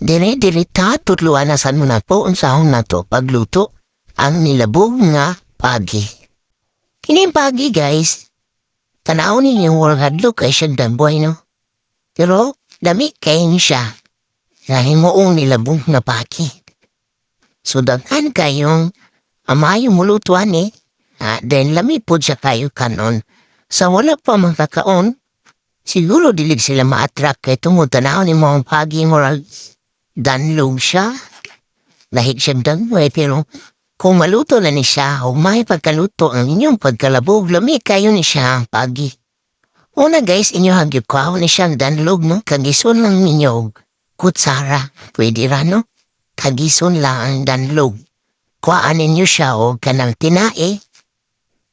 Dire-dire ta tutluan na mo na po unsahon na to pagluto ang nilabog nga pagi. Kining pagi guys, tanaw ninyo wala hadlok kay siya damboy no. Pero dami kay ni siya na himuong nilabog nga pagi. So daghan kayong amayo mulutuan eh. Then lami po siya kayo kanon. Sa wala pa makakaon, siguro dilig sila ma-attract kay tungod tanaw ni mga pagi moral danlog siya. Lahit siya danloy pero kung maluto na ni siya o may pagkaluto ang inyong pagkalabog, lami kayo ni siya ang pagi. Una guys, inyo hagyod ko ni siyang danlog no, kagison lang ninyo kutsara. Pwede ra no, kagison lang ang danlog. Kuhaan ninyo siya o kanang tinae.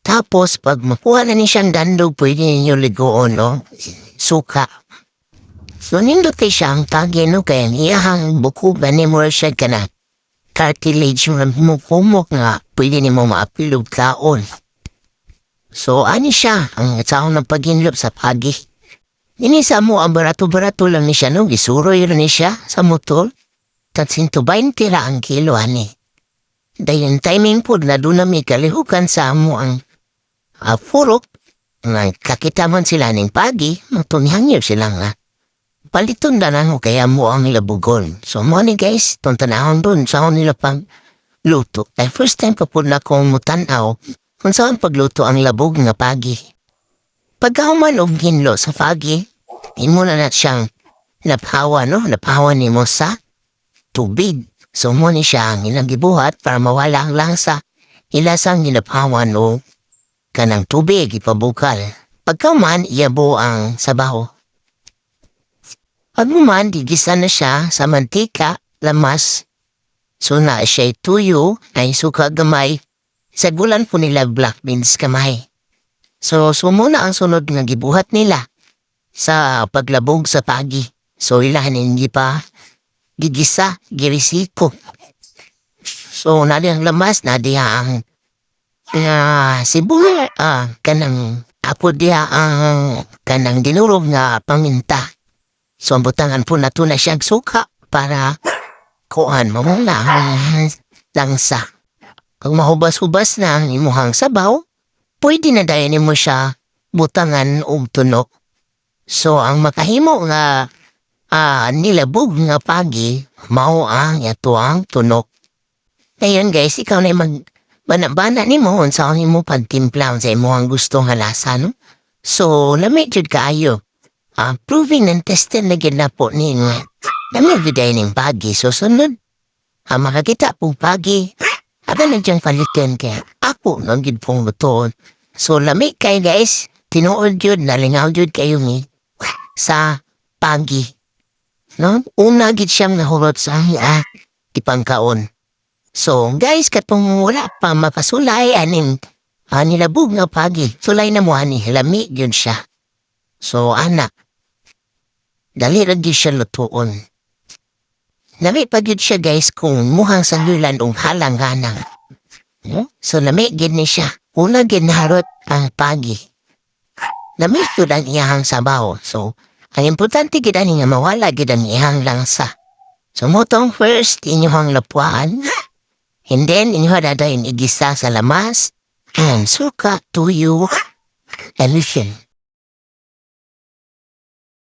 Tapos pag makuha na ni siyang danlog, pwede ninyo ligoon no, suka. So nindot kay siya ang pagi no, kaya iyahang bukugan ni mo siya ka na cartilage mo kumok nga pwede ni mo maapilog kaon. So ani siya ang taon ng paginlop sa pagi. Inisa mo ang barato-barato lang ni siya no, gisuroy rin ni siya sa motor. Tat 120 ra ang kilo ani. Dayon timing po na doon na may kalihukan sa mo ang purok. Nga kakita man sila ng pagi, magtunihangyo sila nga. Paliton na lang kaya mo ang labugon. So mo ni guys, itong tanahon doon sa nila pang luto. Ay first time pa po na kong mutanaw kung saan pagluto ang labog nga pagi. Pagkahuman og ginlo sa pagi, imo na siyang napahawa no, napahawa ni mo sa tubig. So mo ni siya ang ilang gibuhat para mawala ang langsa. Ilasang ginapahawan o kanang tubig ipabukal. Pagkahuman, iyabo ang sabaw. Pagmuman, digisa na siya sa mantika, lamas. So na siya tuyo, ay suka gamay. Sa gulan po nila black beans kamay. So muna ang sunod nga gibuhat nila sa paglabog sa pagi. So ilahan hindi pa gigisa, girisiko. So nadi ang lamas, nadi ang sibuyas, kanang apo diha ang kanang dinurog nga paminta. So, ang butangan po na ito na siyang suka para kuhan mo muna ang langsa. Kung mahubas-hubas na ang imuhang sabaw, pwede na dayan mo siya butangan o tunok. So, ang makahimo nga nilabog nga pagi, mao ang ito ang tunok. Ngayon guys, ikaw na bana-bana ni mo sa mo pagtimplang sa imuhang gusto nga lasa, no? So, lamit jud kaayo. Proving and testing na ginapo ni nga. Dami viday ng pagi. So, sunod. Makakita pong pagi. Aba na diyang palitin kaya ako nang gid pong lutoon. So, lamig kayo guys. Tinuod yun, nalingaw yun kayo ni sa pagi. No? Una gid siyang nahulot sa ipangkaon. So, guys, katong wala pa mapasulay aning nilabog nga pagi. Sulay na mo ani, lamig yun siya. So, anak. Dali lagi siya lutuon. Lami pa yun siya guys kung muhang sandulan o halang-hanang. So lami gid ni siya. Una ginharot ang pagi. Lami yun ang iyahang sabaw. So ang importante gid ani nga mawala gid ang iyahang langsa. So motong first inyong lapuan. And then inyong dadayon igisa sa lamas. And suka, tuyo, and listen.